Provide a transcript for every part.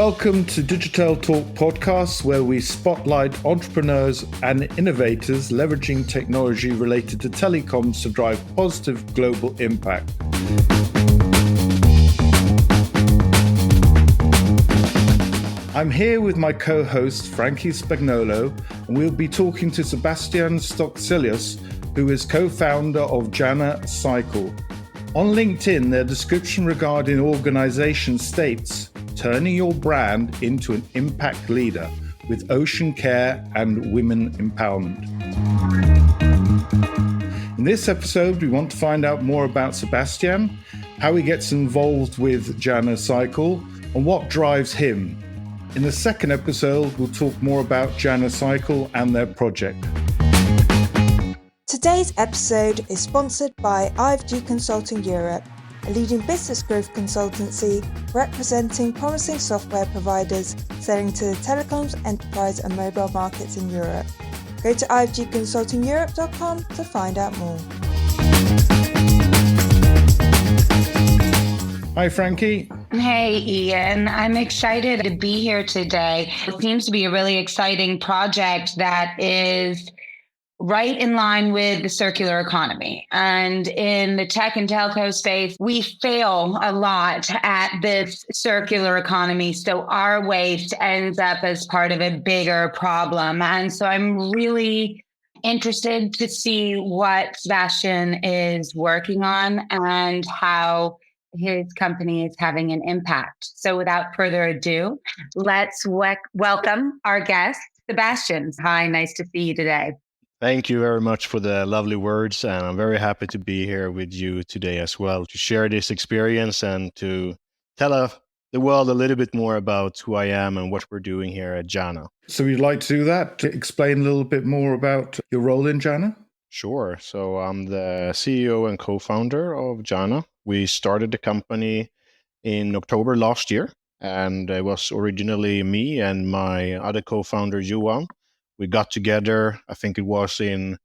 Welcome to Digital Talk Podcasts, where we spotlight entrepreneurs and innovators leveraging technology related to telecoms to drive positive global impact. I'm here with my co-host, Frankie and we'll be talking to Sebastian Stockzelius, who is co-founder of Janah Cycle. On LinkedIn, their description regarding organization states, turning your brand into an impact leader with ocean care and women empowerment. In this episode, we want to find out more about Sebastian, how he gets involved with Janah Cycle, and what drives him. In the second episode, we'll talk more about Janah Cycle and their project. Today's episode is sponsored by IFG Consulting Europe, a leading business growth consultancy representing promising software providers selling to the telecoms, enterprise and mobile markets in Europe. Go to ifgconsultingeurope.com to find out more. Hi, Frankie. Hey, Ian. I'm excited to be here today. It seems to be a really exciting project that is right in line with the circular economy. And in the tech and telco space, we fail a lot at this circular economy. So our waste ends up as part of a bigger problem. And so I'm really interested to see what Sebastian is working on and how his company is having an impact. So without further ado, let's welcome our guest, Sebastian. Hi, nice to see you today. Thank you very much for the lovely words. And I'm very happy to be here with you today as well, to share this experience and to tell the world a little bit more about who I am and what we're doing here at Janah. So you'd like to do that, to explain a little bit more about your role in Janah? Sure. So I'm the CEO and co-founder of Janah. We started the company in October last year, and it was originally me and my other co-founder, Johan. We got together, I think it was in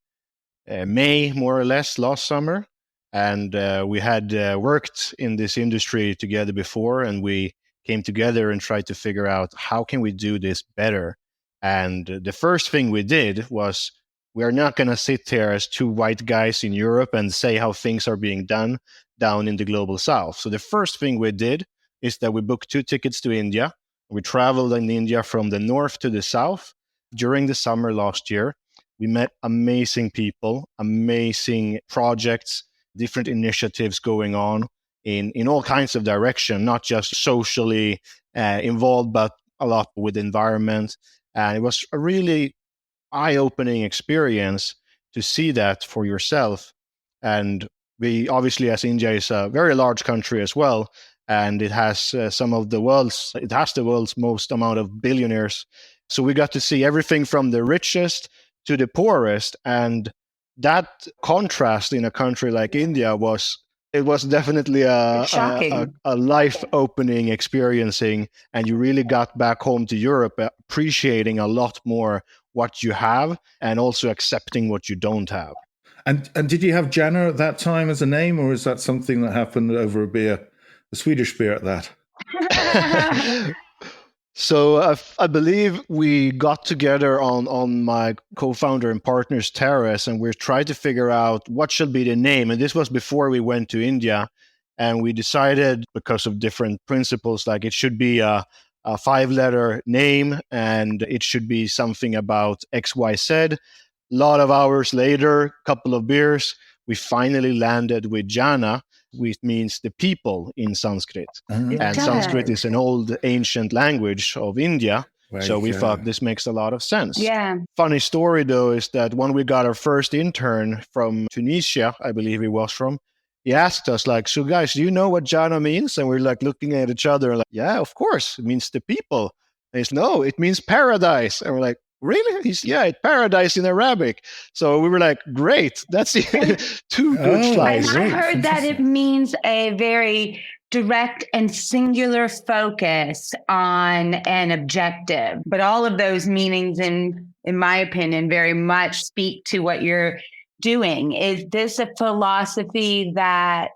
May, more or less, last summer. And we had worked in this industry together before, and we came together and tried to figure out how can we do this better. And the first thing we did was, we're not going to sit here as two white guys in Europe and say how things are being done down in the global south. So the first thing we did is that we booked 2 tickets to India. We traveled in India from the north to the south. During the summer last year, we met amazing people, amazing projects, different initiatives going on in all kinds of direction, not just socially involved, but a lot with environment. And it was a really eye-opening experience to see that for yourself. And we obviously, as India is a very large country as well, and it has the world's most amount of billionaires. So we got to see everything from the richest to the poorest. And that contrast in a country like India was definitely a life-opening experiencing. And you really got back home to Europe appreciating a lot more what you have and also accepting what you don't have. And did you have Janah at that time as a name, or is that something that happened over a beer, a Swedish beer at that? So I believe we got together on my co-founder and partner's terrace, and we tried to figure out what should be the name. And this was before we went to India. And we decided, because of different principles, like it should be a 5-letter name and it should be something about XYZ. A lot of hours later, couple of beers, we finally landed with Janah, which means the people in Sanskrit. And Sanskrit is an old ancient language of India. Right, so we thought this makes a lot of sense. Yeah. Funny story, though, is that when we got our first intern from Tunisia, I believe he was from, he asked us, like, so guys, do you know what Janah means? And we're like looking at each other like, yeah, of course, it means the people. And he's, no, it means paradise. And we're like, really? He's, yeah, it's paradise in Arabic. So we were like, great, that's two good slides. I heard that it means a very direct and singular focus on an objective. But all of those meanings, in my opinion, very much speak to what you're doing. Is this a philosophy that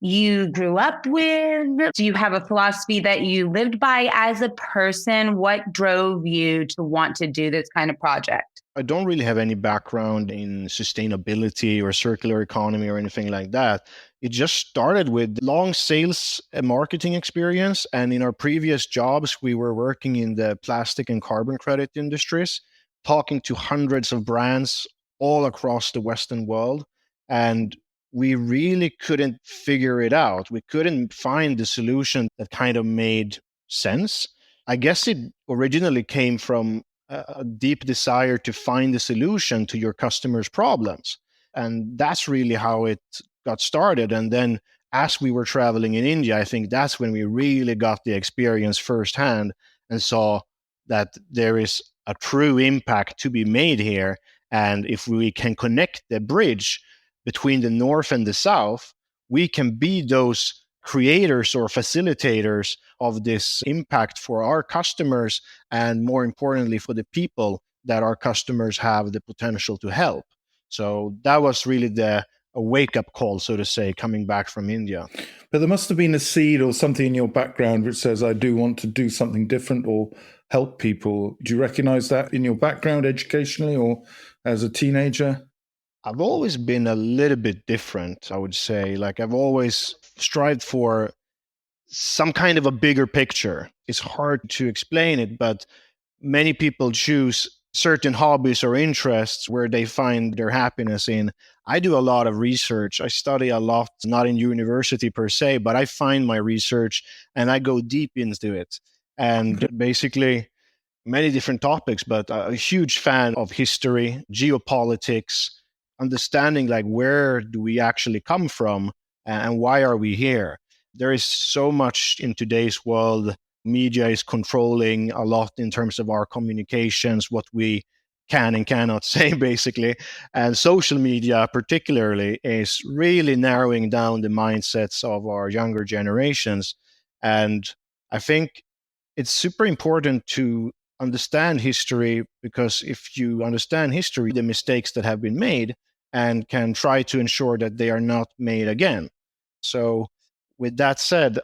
you grew up with? Do you have a philosophy that you lived by as a person? What drove you to want to do this kind of project? I don't really have any background in sustainability or circular economy or anything like that. It just started with long sales and marketing experience. And in our previous jobs, we were working in the plastic and carbon credit industries, talking to hundreds of brands all across the Western world. And we really couldn't figure it out. We couldn't find the solution that kind of made sense. I guess it originally came from a deep desire to find the solution to your customers' problems. And that's really how it got started. And then as we were traveling in India, I think that's when we really got the experience firsthand and saw that there is a true impact to be made here. And if we can connect the bridge between the North and the South, we can be those creators or facilitators of this impact for our customers, and more importantly, for the people that our customers have the potential to help. So that was really a wake-up call, so to say, coming back from India. But there must have been a seed or something in your background which says, I do want to do something different or help people. Do you recognize that in your background educationally or as a teenager? I've always been a little bit different, I would say. Like, I've always strived for some kind of a bigger picture. It's hard to explain it, but many people choose certain hobbies or interests where they find their happiness in. I do a lot of research. I study a lot, not in university per se, but I find my research and I go deep into it. And basically, many different topics, but a huge fan of history, geopolitics, understanding like where do we actually come from and why are we here. There is so much in today's world. Media is controlling a lot in terms of our communications, what we can and cannot say, basically. And social media particularly is really narrowing down the mindsets of our younger generations. And I think it's super important to understand history, because if you understand history, the mistakes that have been made, and can try to ensure that they are not made again. So with that said,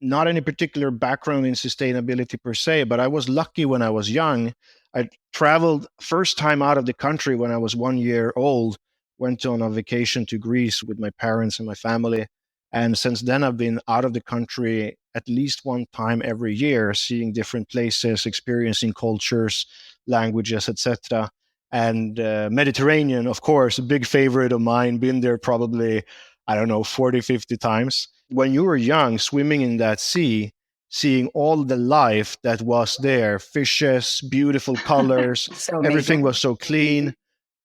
not any particular background in sustainability per se, but I was lucky when I was young. I traveled first time out of the country when I was 1 year old, went on a vacation to Greece with my parents and my family. And since then, I've been out of the country at least one time every year, seeing different places, experiencing cultures, languages, etc. And Mediterranean, of course, a big favorite of mine, been there probably, 40, 50 times. When you were young, swimming in that sea, seeing all the life that was there, fishes, beautiful colors, So everything amazing. was so clean.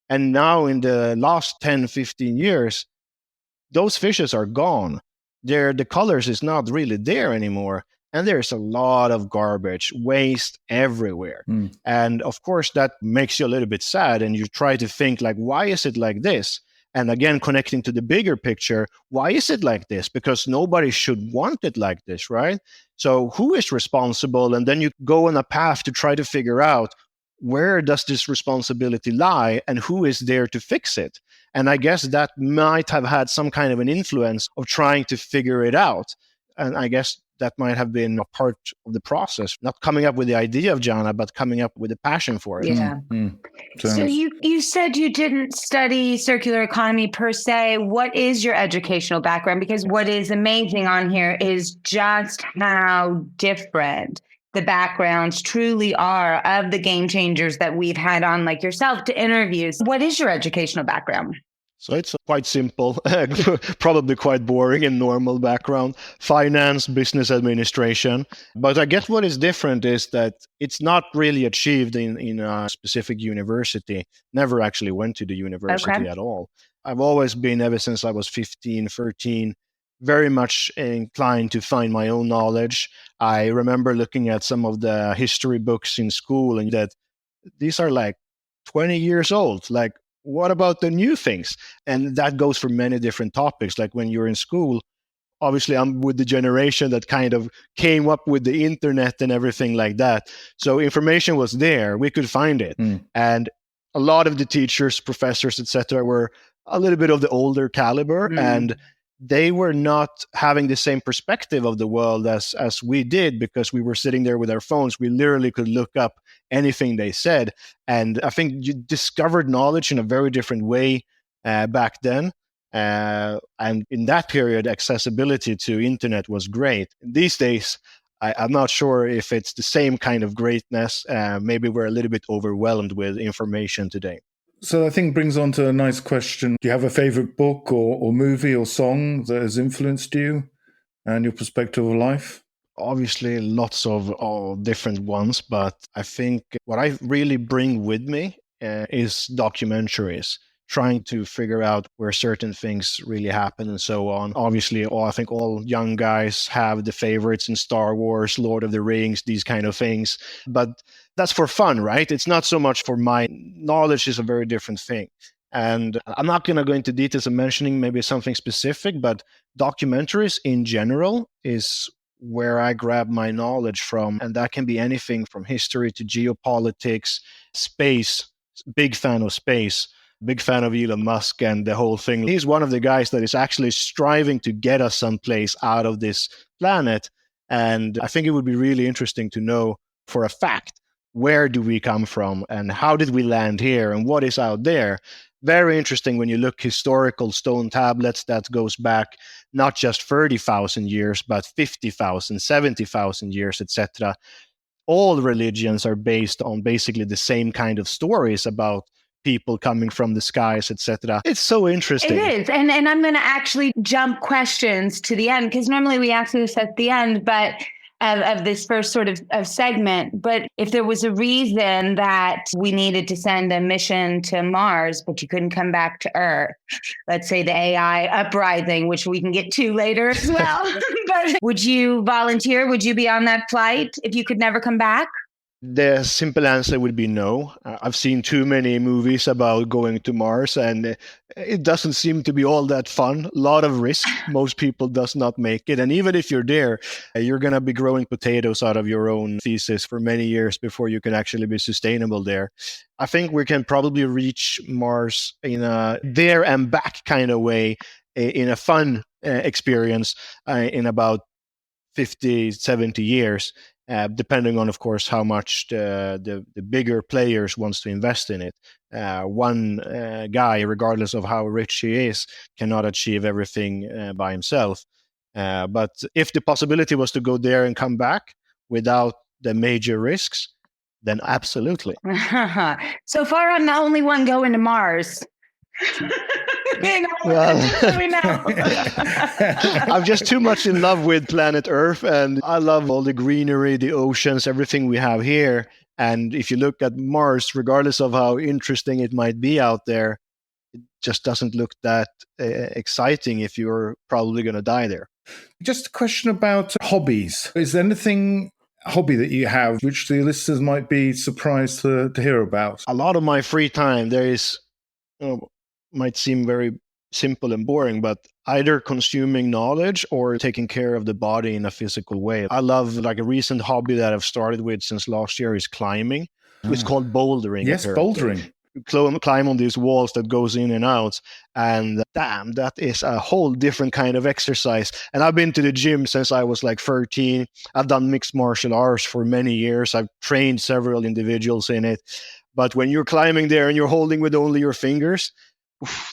And now in the last 10, 15 years, those fishes are gone. The colors is not really there anymore. And there's a lot of garbage, waste everywhere. And of course, that makes you a little bit sad. And you try to think like, why is it like this? And again, connecting to the bigger picture, why is it like this? Because nobody should want it like this, right? So who is responsible? And then you go on a path to try to figure out, where does this responsibility lie and who is there to fix it? And I guess that might have had some kind of an influence of trying to figure it out. And I guess that might have been a part of the process, not coming up with the idea of Janah, but coming up with a passion for it. Yeah. So you said you didn't study circular economy per se. What is your educational background? Because what is amazing on here is just how different the backgrounds truly are of the game changers that we've had on, like yourself, to interviews. What is your educational background? So it's quite simple, probably quite boring and normal background, finance, business administration. But I guess what is different is that it's not really achieved in a specific university. Never actually went to the university at all. I've always been, ever since I was 15, 13, very much inclined to find my own knowledge. I remember looking at some of the history books in school and that these are like 20 years old. Like, what about the new things? And that goes for many different topics. Like when you're in school, obviously I'm with the generation that kind of came up with the internet and everything like that. So information was there, we could find it. And a lot of the teachers, professors, etc., were a little bit of the older caliber, and they were not having the same perspective of the world as we did, because we were sitting there with our phones. We literally could look up anything they said. And I think you discovered knowledge in a very different way back then. And in that period, accessibility to internet was great. These days, I'm not sure if it's the same kind of greatness. Maybe we're a little bit overwhelmed with information today. So I think brings on to a nice question. Do you have a favorite book or movie or song that has influenced you and your perspective of life? Obviously, lots of different ones, but I think what I really bring with me is documentaries, trying to figure out where certain things really happen and so on. Obviously, I think all young guys have the favorites in Star Wars, Lord of the Rings, these kind of things. But that's for fun, right? It's not so much for my knowledge is a very different thing. And I'm not going to go into details of mentioning maybe something specific, but documentaries in general is where I grab my knowledge from. And that can be anything from history to geopolitics, space, big fan of space. Big fan of Elon Musk and the whole thing. He's one of the guys that is actually striving to get us someplace out of this planet. And I think it would be really interesting to know for a fact, where do we come from and how did we land here and what is out there? Very interesting when you look historical stone tablets that goes back not just 30,000 years, but 50,000, 70,000 years, etc. All religions are based on basically the same kind of stories about people coming from the skies, etc. It's so interesting. It is. And I'm going to actually jump questions to the end, because normally we ask this at the end, but of this first sort of segment. But if there was a reason that we needed to send a mission to Mars, but you couldn't come back to Earth, let's say the AI uprising, which we can get to later as well, but would you volunteer? Would you be on that flight if you could never come back? The simple answer would be no. I've seen too many movies about going to Mars, and it doesn't seem to be all that fun. A lot of risk. Most people does not make it. And even if you're there, you're going to be growing potatoes out of your own feces for many years before you can actually be sustainable there. I think we can probably reach Mars in a there and back kind of way, in a fun experience in about 50, 70 years. Depending on, of course, how much the bigger players wants to invest in it. One guy, regardless of how rich he is, cannot achieve everything by himself. But if the possibility was to go there and come back without the major risks, then absolutely. So far, I'm the only one going to Mars. I'm just too much in love with planet Earth, and I love all the greenery, the oceans, everything we have here. And if you look at Mars, regardless of how interesting it might be out there, it just doesn't look that exciting if you're probably going to die there. Just a question about hobbies. Is there anything hobby that you have which the listeners might be surprised to hear about? A lot of my free time, there is, might seem very simple and boring, but either consuming knowledge or taking care of the body in a physical way. I love, like, a recent hobby that I've started with since last year is climbing. It's called bouldering. Yes, bouldering. You climb on these walls that goes in and out, and damn, that is a whole different kind of exercise. And I've been to the gym since I was like 13. I've done mixed martial arts for many years. I've trained several individuals in it. But when you're climbing there and you're holding with only your fingers,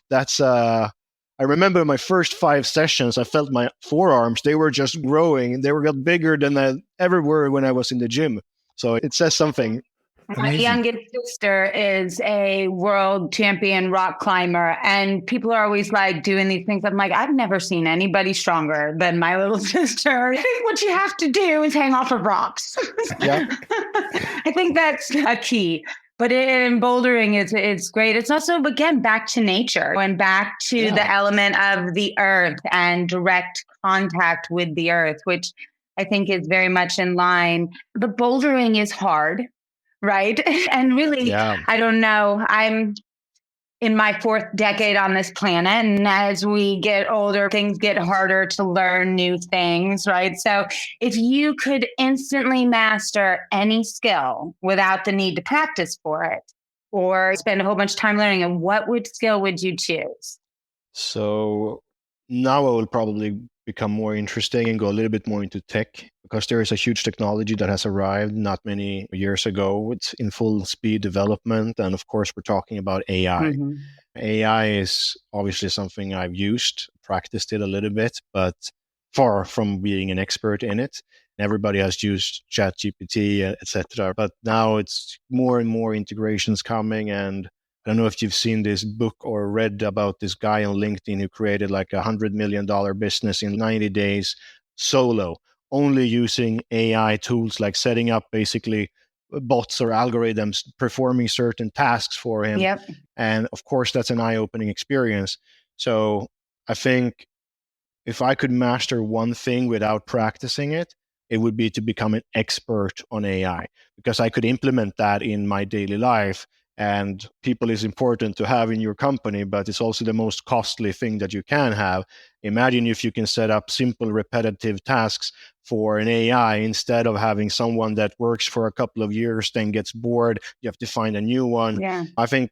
that's I remember my first 5 sessions, I felt my forearms, they were just growing. They got bigger than I ever were when I was in the gym. So it says something. My youngest sister is a world champion rock climber, and people are always like doing these things. I'm like, I've never seen anybody stronger than my little sister. I think what you have to do is hang off of rocks. Yeah. I think that's a key. But in bouldering, it's great. It's also, again, back to nature and back to the element of the earth and direct contact with the earth, which I think is very much in line. But bouldering is hard, right? And really, I don't know. I'm in my 4th decade on this planet. And as we get older, things get harder to learn new things, right? So if you could instantly master any skill without the need to practice for it or spend a whole bunch of time learning it, what skill would you choose? So Now I will probably become more interesting and go a little bit more into tech, because there is a huge technology that has arrived not many years ago. It's in full speed development. And of course, we're talking about AI. Mm-hmm. AI is obviously something I've used, practiced it a little bit, but far from being an expert in it. Everybody has used ChatGPT, etc. But now it's more and more integrations coming. And I don't know if you've seen this book or read about this guy on LinkedIn who created like $100 million business in 90 days solo, only using AI tools, like setting up basically bots or algorithms performing certain tasks for him. Yep. And of course, that's an eye-opening experience. So I think if I could master one thing without practicing it, it would be to become an expert on AI, because I could implement that in my daily life. And people is important to have in your company, but it's also the most costly thing that you can have. Imagine if you can set up simple repetitive tasks for an AI instead of having someone that works for a couple of years, then gets bored, you have to find a new one. Yeah. I think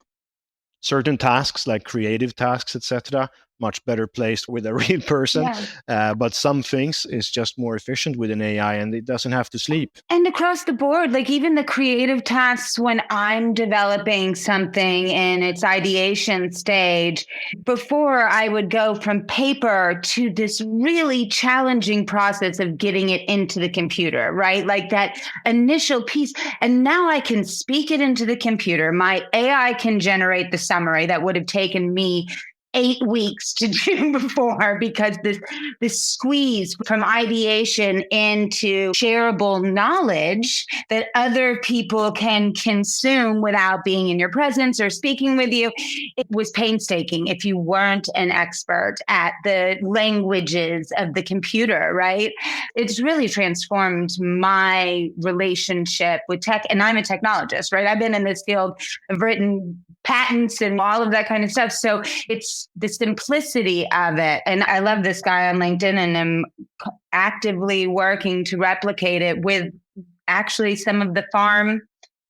certain tasks like creative tasks, etc., much better placed with a real person. Yeah. But some things is just more efficient with an AI, and it doesn't have to sleep. And across the board, like even the creative tasks, when I'm developing something in its ideation stage, before I would go from paper to this really challenging process of getting it into the computer, right? Like that initial piece. And now I can speak it into the computer. My AI can generate the summary that would have taken me 8 weeks to do before, because this squeeze from ideation into shareable knowledge that other people can consume without being in your presence or speaking with you, it was painstaking if you weren't an expert at the languages of the computer, right? It's really transformed my relationship with tech. And I'm a technologist, right? I've been in this field, I've written patents and all of that kind of stuff. So it's the simplicity of it. And I love this guy on LinkedIn, and I'm actively working to replicate it with actually some of the farm,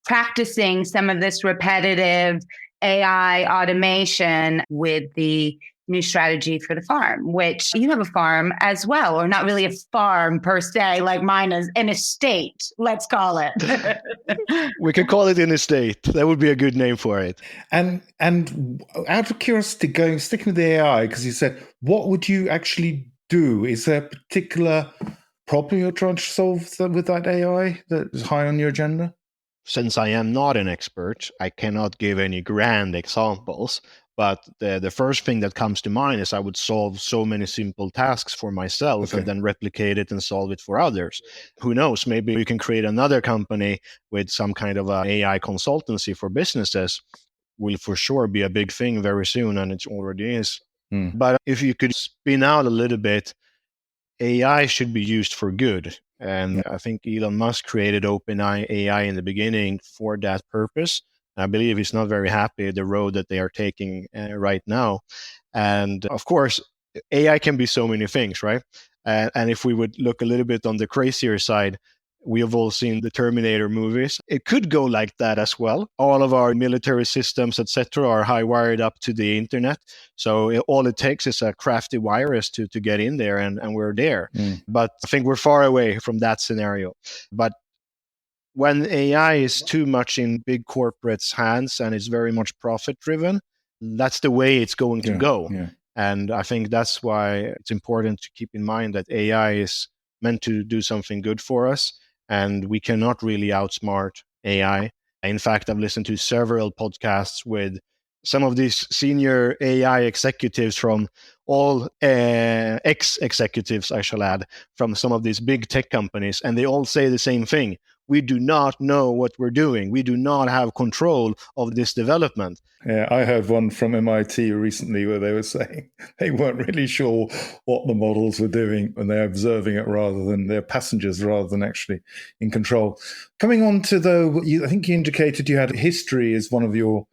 practicing some of this repetitive AI automation with the new strategy for the farm, which you have a farm as well, or not really a farm per se, like mine is an estate, let's call it. We could call it an estate. That would be a good name for it. And out of curiosity, sticking with the AI, because you said, what would you actually do? Is there a particular problem you're trying to solve with that AI that is high on your agenda? Since I am not an expert, I cannot give any grand examples. But the first thing that comes to mind is I would solve so many simple tasks for myself, and then replicate it and solve it for others. Who knows? Maybe you can create another company with some kind of an AI consultancy for businesses. Will for sure be a big thing very soon, and it already is. But if you could spin out a little bit, AI should be used for good. And I think Elon Musk created OpenAI in the beginning for that purpose. I believe he's not very happy the road that they are taking right now. And of course, AI can be so many things, right? And if we would look a little bit on the crazier side, we have all seen the Terminator movies. It could go like that as well. All of our military systems, etc., are high wired up to the internet. So all it takes is a crafty virus to get in there, and we're there. But I think we're far away from that scenario. But when AI is too much in big corporates' hands and it's very much profit driven, that's the way it's going to go. And I think that's why it's important to keep in mind that AI is meant to do something good for us, and we cannot really outsmart AI. In fact, I've listened to several podcasts with some of these senior AI executives from all ex-executives, I shall add, from some of these big tech companies, and they all say the same thing. We do not know what we're doing. We do not have control of this development. Yeah, I heard one from MIT recently where they were saying they weren't really sure what the models were doing when they're observing it rather than their passengers, rather than actually in control. Coming on to I think you indicated you had history as one of your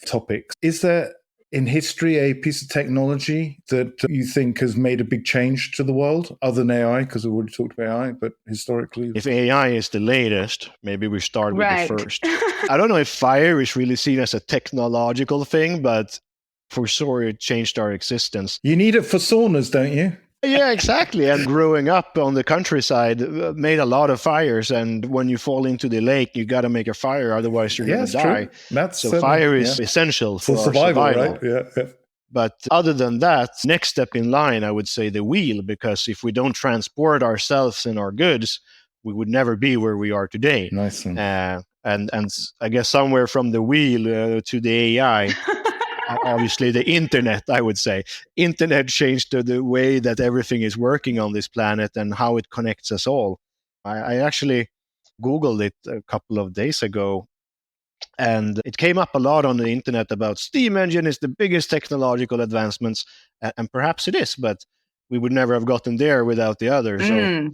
topics. Is there in history a piece of technology that you think has made a big change to the world, other than AI, because we've already talked about AI, but historically? If AI is the latest, maybe we start with the first. I don't know if fire is really seen as a technological thing, but foresaw it changed our existence. You need it for saunas, don't you? Yeah, exactly. And growing up on the countryside, made a lot of fires. And when you fall into the lake, you got to make a fire, otherwise you're going to die. True. So fire is essential for our survival. Right? Yeah. But other than that, next step in line, I would say the wheel, because if we don't transport ourselves and our goods, we would never be where we are today. Nice one. And I guess somewhere from the wheel to the AI. Obviously, the internet, I would say. Internet changed the way that everything is working on this planet and how it connects us all. I actually Googled it a couple of days ago, and it came up a lot on the internet about steam engine is the biggest technological advancements, and perhaps it is, but we would never have gotten there without the others. So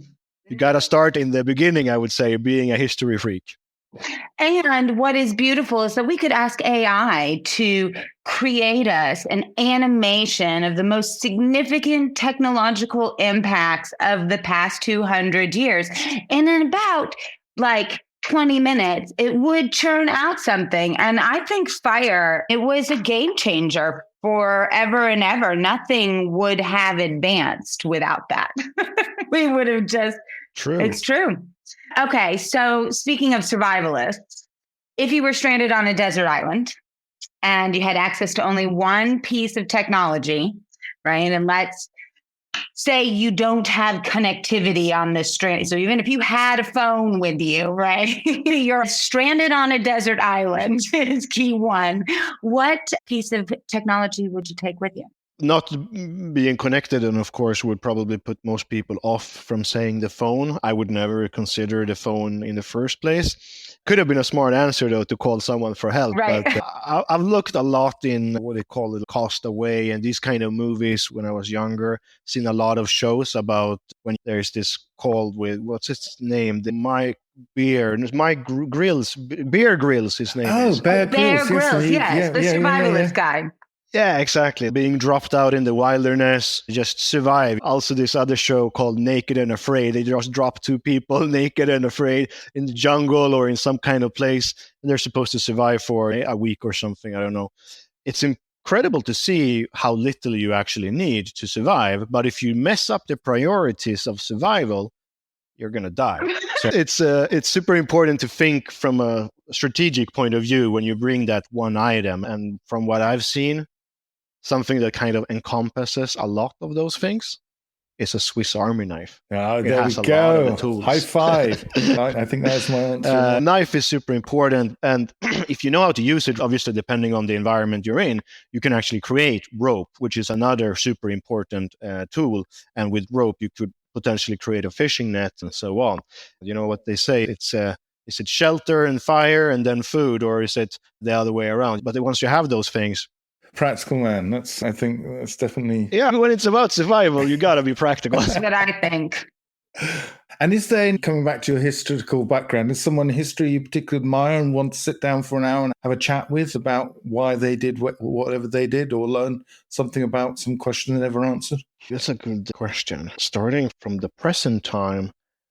you got to start in the beginning, I would say, being a history freak. And what is beautiful is that we could ask AI to create us an animation of the most significant technological impacts of the past 200 years. And in about 20 minutes, it would churn out something. And I think fire, it was a game changer forever and ever. Nothing would have advanced without that. We would have just... True. It's true. Okay, so speaking of survivalists, if you were stranded on a desert island and you had access to only one piece of technology, right? And let's say you don't have connectivity on this strand. So even if you had a phone with you, right? You're stranded on a desert island is key one. What piece of technology would you take with you? Not being connected, and of course, would probably put most people off from saying the phone. I would never consider the phone in the first place. Could have been a smart answer, though, to call someone for help. Right. But I've looked a lot in what they call it, Castaway, and these kind of movies when I was younger. Seen a lot of shows about when there's this call with, what's its name? Bear Grylls, his name is. Bear Grylls, yes, the survivalist guy. Yeah, exactly. Being dropped out in the wilderness, just survive. Also, this other show called Naked and Afraid. They just drop two people naked and afraid in the jungle or in some kind of place, and they're supposed to survive for a week or something. I don't know. It's incredible to see how little you actually need to survive. But if you mess up the priorities of survival, you're going to die. So it's super important to think from a strategic point of view when you bring that one item. And from what I've seen, something that kind of encompasses a lot of those things is a Swiss Army knife. Oh, there we go. High five. I think that's my answer. Knife is super important. And if you know how to use it, obviously, depending on the environment you're in, you can actually create rope, which is another super important tool. And with rope, you could potentially create a fishing net and so on. You know what they say? It's is it shelter and fire and then food, or is it the other way around? But once you have those things, practical man. I think that's definitely... Yeah, when it's about survival, you got to be practical. That's what I think. And is there, coming back to your historical background, is someone in history you particularly admire and want to sit down for an hour and have a chat with about why they did whatever they did, or learn something about some question they never answered? That's a good question. Starting from the present time,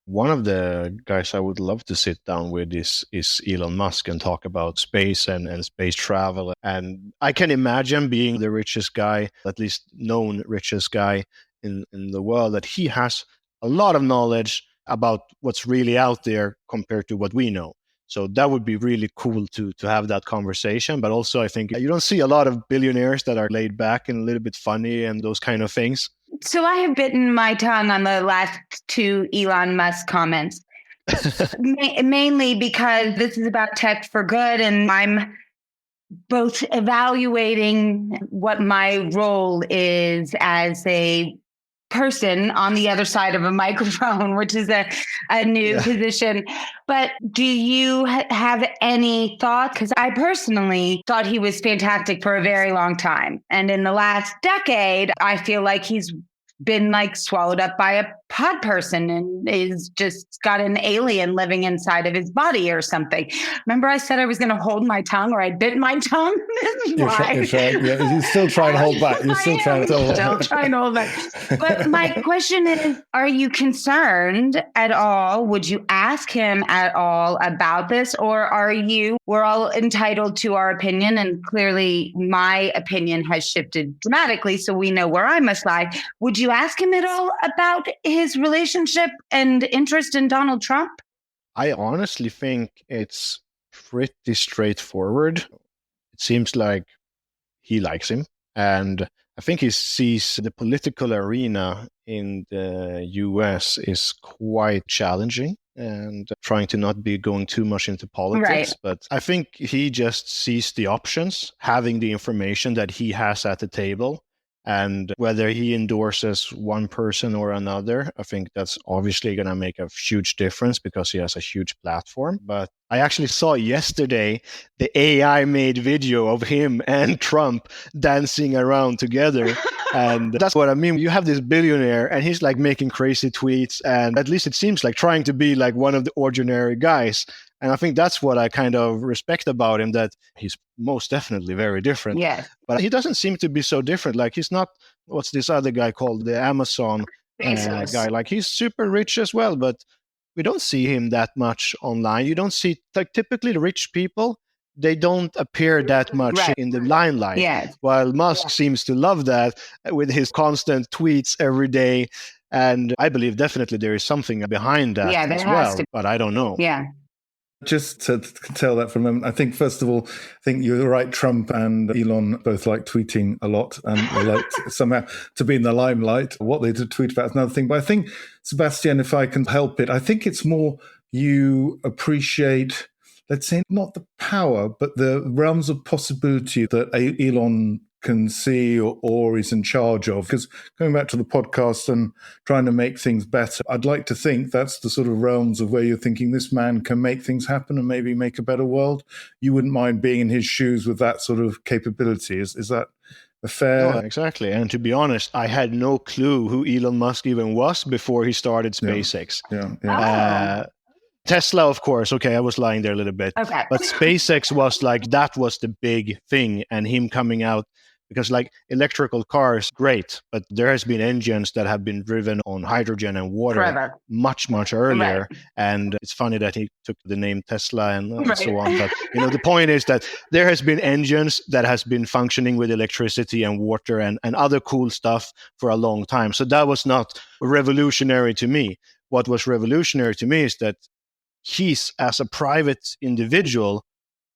one of the guys I would love to sit down with is Elon Musk and talk about space and space travel. And I can imagine being the richest guy, at least known richest guy in the world, that he has a lot of knowledge about what's really out there compared to what we know. So that would be really cool to have that conversation. But also, I think you don't see a lot of billionaires that are laid back and a little bit funny and those kind of things. So I have bitten my tongue on the last two Elon Musk comments, mainly because this is about tech for good, and I'm both evaluating what my role is as a person on the other side of a microphone, which is a new position. But do you have any thoughts? Because I personally thought he was fantastic for a very long time. And in the last decade, I feel like he's been swallowed up by a pod person and is just got an alien living inside of his body or something. Remember I said I was going to hold my tongue, or I bit my tongue? You're trying, yeah, you still try and hold back. You're still trying to hold back. But my question is, are you concerned at all? Would you ask him at all about this? Or we're all entitled to our opinion, and clearly my opinion has shifted dramatically, so we know where I must lie. Would you ask him at all about his relationship and interest in Donald Trump? I honestly think it's pretty straightforward. It seems like he likes him. And I think he sees the political arena in the US is quite challenging, and trying to not be going too much into politics. Right. But I think he just sees the options, having the information that he has at the table. And whether he endorses one person or another, I think that's obviously going to make a huge difference because he has a huge platform. But I actually saw yesterday the AI made video of him and Trump dancing around together. And that's what I mean. You have this billionaire and he's like making crazy tweets, and at least it seems like trying to be like one of the ordinary guys. And I think that's what I kind of respect about him, that he's most definitely very different. Yeah. But he doesn't seem to be so different. Like he's not, what's this other guy called, the Amazon guy? Like he's super rich as well, but we don't see him that much online. You don't see, like typically the rich people, they don't appear that much in the limelight. Yes. While Musk seems to love that with his constant tweets every day. And I believe definitely there is something behind that as well, but I don't know. Yeah. Just to tell that for a moment, I think, first of all, I think you're right. Trump and Elon both like tweeting a lot, and they like somehow to be in the limelight. What they tweet about is another thing. But I think, Sebastian, if I can help it, I think it's more you appreciate, let's say, not the power, but the realms of possibility that Elon can see or is in charge of. Because going back to the podcast and trying to make things better, I'd like to think that's the sort of realms of where you're thinking this man can make things happen and maybe make a better world. You wouldn't mind being in his shoes with that sort of capability. Is that a fair? No, exactly. And to be honest, I had no clue who Elon Musk even was before he started SpaceX. Tesla, of course. Okay, I was lying there a little bit. Okay. But SpaceX was like, that was the big thing. And him coming out, because like electrical cars, great. But there has been engines that have been driven on hydrogen and water much, much earlier. Right. And it's funny that he took the name Tesla and so on. But the point is that there has been engines that has been functioning with electricity and water and other cool stuff for a long time. So that was not revolutionary to me. What was revolutionary to me is that he's, as a private individual,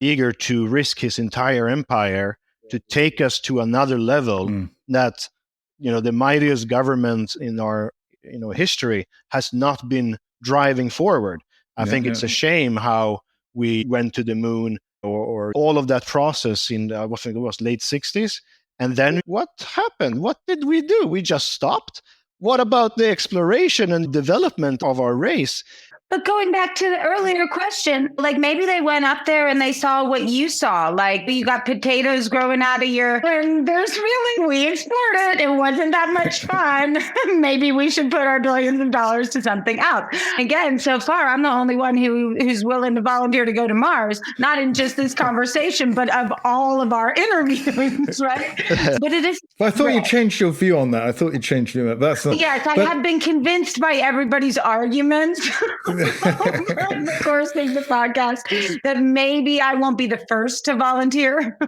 eager to risk his entire empire to take us to another level that, the mightiest government in our, history has not been driving forward. I think it's a shame how we went to the moon or all of that process in, I think it was late 60s. And then what happened? What did we do? We just stopped? What about the exploration and development of our race? But going back to the earlier question, like maybe they went up there and they saw what you saw. Like you got potatoes growing out of and we explored it. It wasn't that much fun. Maybe we should put our billions of dollars to something else. Again, so far, I'm the only one who's willing to volunteer to go to Mars, not in just this conversation, but of all of our interviews, right? But it is. But I thought you changed your view on that. I That's not, yes, I have been convinced by everybody's arguments. Of course, there's the podcast that maybe I won't be the first to volunteer.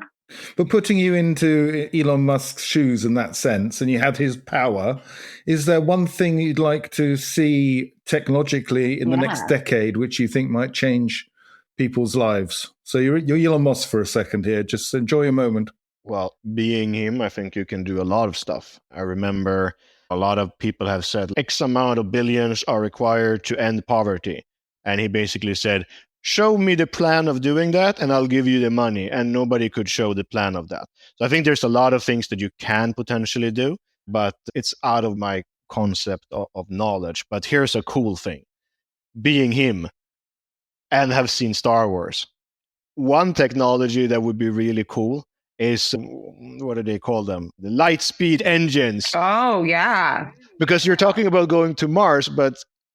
But putting you into Elon Musk's shoes in that sense, and you have his power, is there one thing you'd like to see technologically in the next decade which you think might change people's lives? So you're Elon Musk for a second here. Just enjoy a moment. Well, being him, I think you can do a lot of stuff. I remember a lot of people have said X amount of billions are required to end poverty. And he basically said, show me the plan of doing that and I'll give you the money. And nobody could show the plan of that. So I think there's a lot of things that you can potentially do, but it's out of my concept of knowledge. But here's a cool thing. Being him and have seen Star Wars. One technology that would be really cool is, what do they call them? The light speed engines. Oh, yeah. because you're talking about going to Mars, but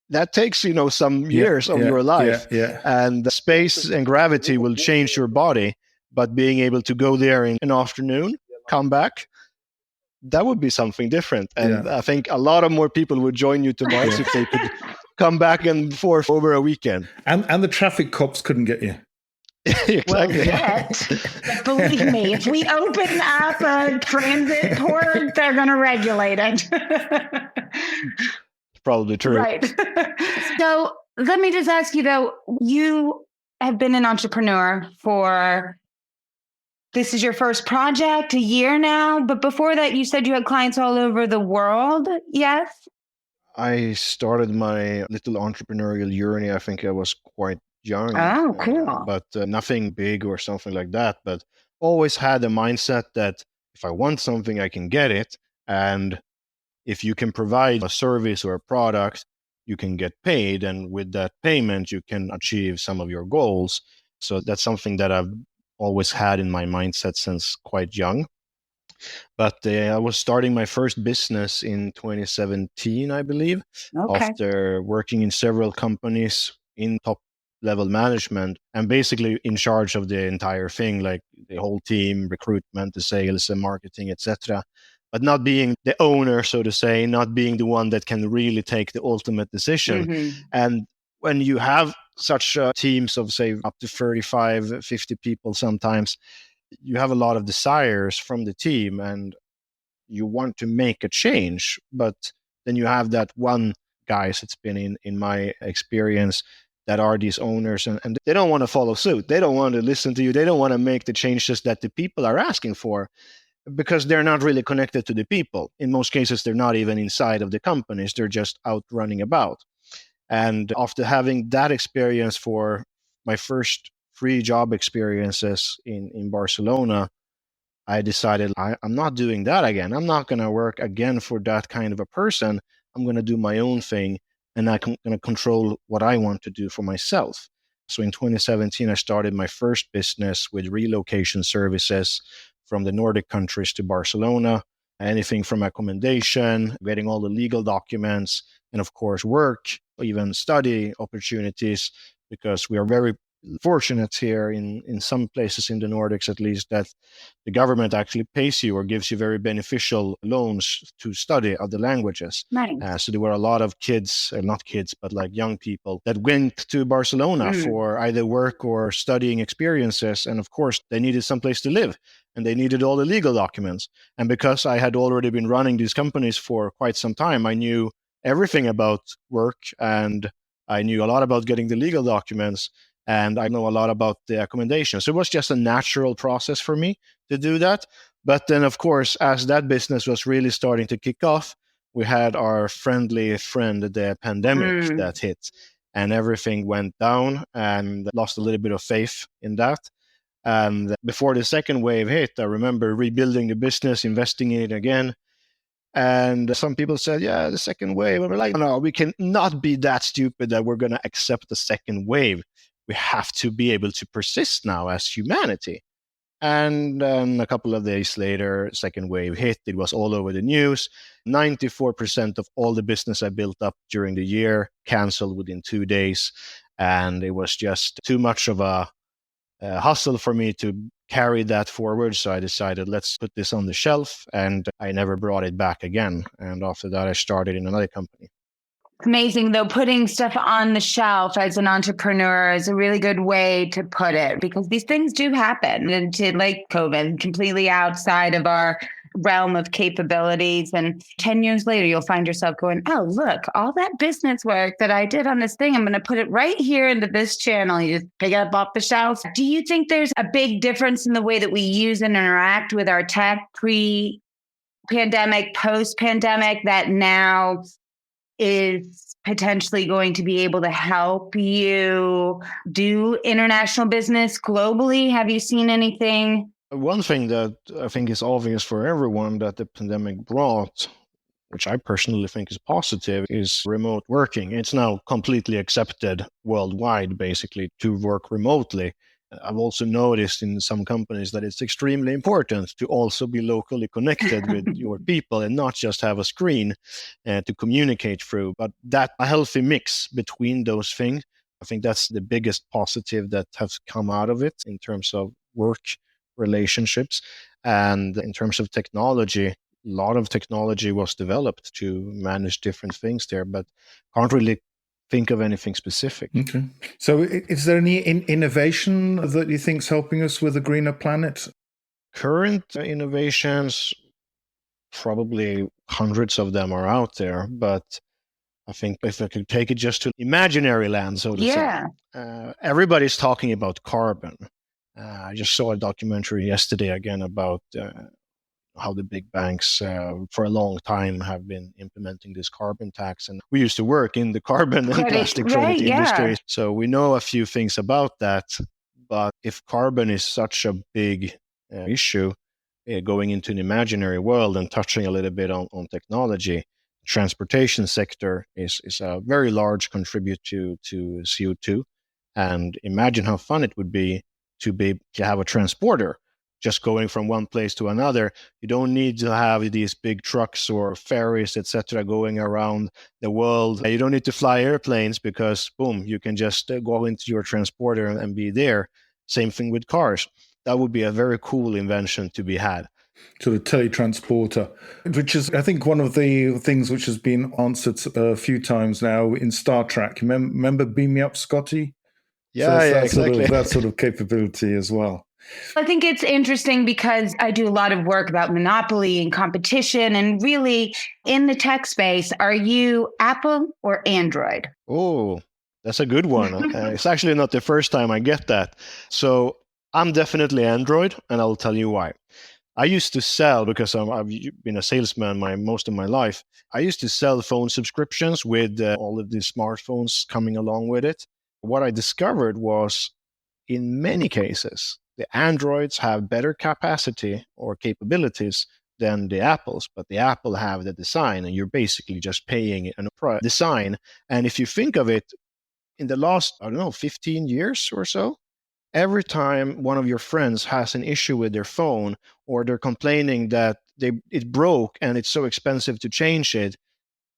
that takes, some years of your life. And the space and gravity will change your body. But being able to go there in an afternoon, come back, that would be something different. And I think a lot of more people would join you to Mars if they could come back and forth over a weekend. And the traffic cops couldn't get you. Exactly. Well, believe me, if we open up a transit port, they're going to regulate it. Probably true. Right. So let me just ask you, though, you have been an entrepreneur for, this is your first project, a year now, but before that, you said you had clients all over the world, yes? I started my little entrepreneurial journey, I think I was quite young. Oh, cool. But nothing big or something like that. But always had a mindset that if I want something, I can get it. And if you can provide a service or a product, you can get paid. And with that payment, you can achieve some of your goals. So that's something that I've always had in my mindset since quite young. But I was starting my first business in 2017, I believe, after working in several companies in top level management and basically in charge of the entire thing, like the whole team, recruitment, the sales and marketing, etc. But not being the owner, so to say, not being the one that can really take the ultimate decision. Mm-hmm. And when you have such teams of, say, up to 35, 50 people sometimes, you have a lot of desires from the team and you want to make a change. But then you have that one guys, it's been in my experience, that are these owners and they don't want to follow suit. They don't want to listen to you. They don't want to make the changes that the people are asking for because they're not really connected to the people. In most cases, they're not even inside of the companies. They're just out running about. And after having that experience for my first 3 job experiences in Barcelona, I decided I'm not doing that again. I'm not going to work again for that kind of a person. I'm going to do my own thing and I'm going to control what I want to do for myself. So in 2017, I started my first business with relocation services from the Nordic countries to Barcelona, anything from accommodation, getting all the legal documents, and of course work, even study opportunities, because we are very fortunate here in some places in the Nordics, at least, that the government actually pays you or gives you very beneficial loans to study other languages. Nice. So there were a lot of kids, not kids, but like young people that went to Barcelona for either work or studying experiences. And of course, they needed someplace to live and they needed all the legal documents. And because I had already been running these companies for quite some time, I knew everything about work and I knew a lot about getting the legal documents. And I know a lot about the accommodation. So it was just a natural process for me to do that. But then, of course, as that business was really starting to kick off, we had our friendly friend, the pandemic that hit. And everything went down and lost a little bit of faith in that. And before the second wave hit, I remember rebuilding the business, investing in it again. And some people said, yeah, the second wave. And we're like, no, we can not be that stupid that we're going to accept the second wave. We have to be able to persist now as humanity. And a couple of days later, second wave hit. It was all over the news. 94% of all the business I built up during the year canceled within 2 days. And it was just too much of a hustle for me to carry that forward. So I decided, let's put this on the shelf. And I never brought it back again. And after that, I started in another company. Amazing, though. Putting stuff on the shelf as an entrepreneur is a really good way to put it, because these things do happen, and like COVID, completely outside of our realm of capabilities. And 10 years later, you'll find yourself going, oh, look, all that business work that I did on this thing, I'm going to put it right here into this channel. You just pick it up off the shelf. Do you think there's a big difference in the way that we use and interact with our tech pre-pandemic, post-pandemic, that now is potentially going to be able to help you do international business globally? Have you seen anything? One thing that I think is obvious for everyone that the pandemic brought, which I personally think is positive, is remote working. It's now completely accepted worldwide, basically, to work remotely. I've also noticed in some companies that it's extremely important to also be locally connected with your people and not just have a screen to communicate through. But that a healthy mix between those things, I think that's the biggest positive that has come out of it in terms of work relationships. And in terms of technology, a lot of technology was developed to manage different things there, but can't really think of anything specific. Okay. So is there any innovation that you think is helping us with a greener planet? Current innovations, probably hundreds of them are out there, but I think if I could take it just to imaginary land, so to say, everybody's talking about carbon. I just saw a documentary yesterday again about how the big banks for a long time have been implementing this carbon tax. And we used to work in the carbon and plastic credit industry. So we know a few things about that. But if carbon is such a big issue, going into an imaginary world and touching a little bit on technology, transportation sector is a very large contributor to CO2. And imagine how fun it would be to have a transporter just going from one place to another. You don't need to have these big trucks or ferries, etc., going around the world. You don't need to fly airplanes because, boom, you can just go into your transporter and be there. Same thing with cars. That would be a very cool invention to be had. Sort of teletransporter, which is, I think, one of the things which has been answered a few times now in Star Trek. Remember Beam Me Up, Scotty? Yeah, exactly. That sort of capability as well. I think it's interesting because I do a lot of work about monopoly and competition, and really in the tech space, are you Apple or Android? Oh, that's a good one. It's actually not the first time I get that. So I'm definitely Android, and I'll tell you why. I used to sell, because I've been a salesman most of my life, I used to sell phone subscriptions with all of these smartphones coming along with it. What I discovered was, in many cases, the Androids have better capacity or capabilities than the Apples, but the Apple have the design, and you're basically just paying a design. And if you think of it, in the last, 15 years or so, every time one of your friends has an issue with their phone, or they're complaining that it broke and it's so expensive to change it,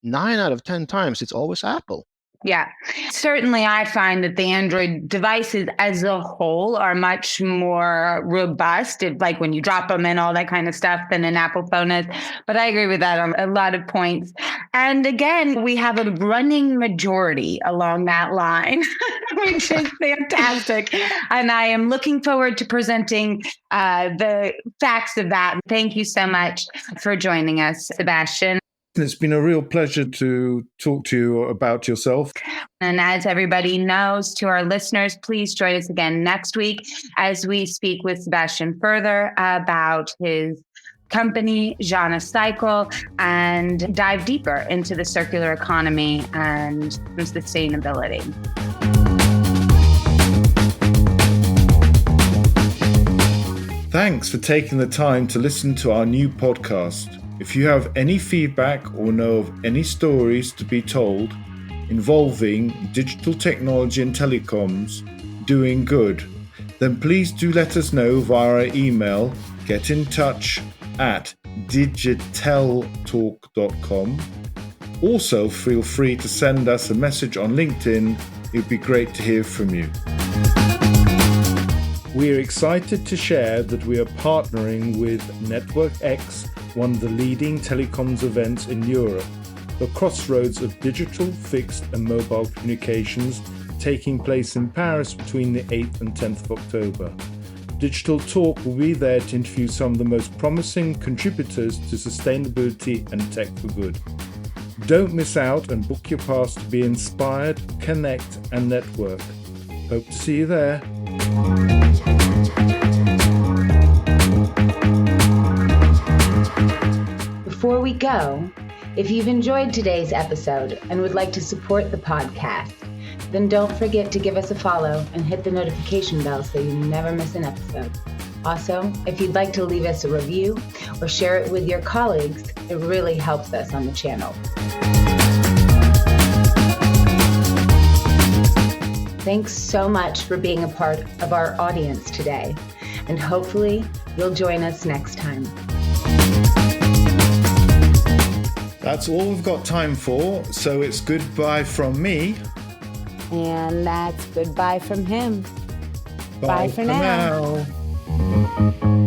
9 out of 10 times it's always Apple. Yeah, certainly I find that the Android devices as a whole are much more robust, like when you drop them and all that kind of stuff, than an Apple phone is. But I agree with that on a lot of points. And again, we have a running majority along that line, which is fantastic. And I am looking forward to presenting the facts of that. Thank you so much for joining us, Sebastian. It's been a real pleasure to talk to you about yourself. And as everybody knows, to our listeners, please join us again next week as we speak with Sebastian further about his company, Janah Cycle, and dive deeper into the circular economy and sustainability. Thanks for taking the time to listen to our new podcast. If you have any feedback or know of any stories to be told involving digital technology and telecoms doing good, then please do let us know via our email, getinTouch@digiteltalk.com. Also, feel free to send us a message on LinkedIn. It would be great to hear from you. We are excited to share that we are partnering with Network X, one of the leading telecoms events in Europe, the crossroads of digital, fixed and mobile communications, taking place in Paris between the 8th and 10th of October. Digital Talk will be there to interview some of the most promising contributors to sustainability and tech for good. Don't miss out and book your pass to be inspired, connect and network. Hope to see you there. Before we go, if you've enjoyed today's episode and would like to support the podcast, then don't forget to give us a follow and hit the notification bell so you never miss an episode. Also, if you'd like to leave us a review or share it with your colleagues, it really helps us on the channel. Thanks so much for being a part of our audience today, and hopefully you'll join us next time. That's all we've got time for, so it's goodbye from me. And that's goodbye from him. Bye for now. now.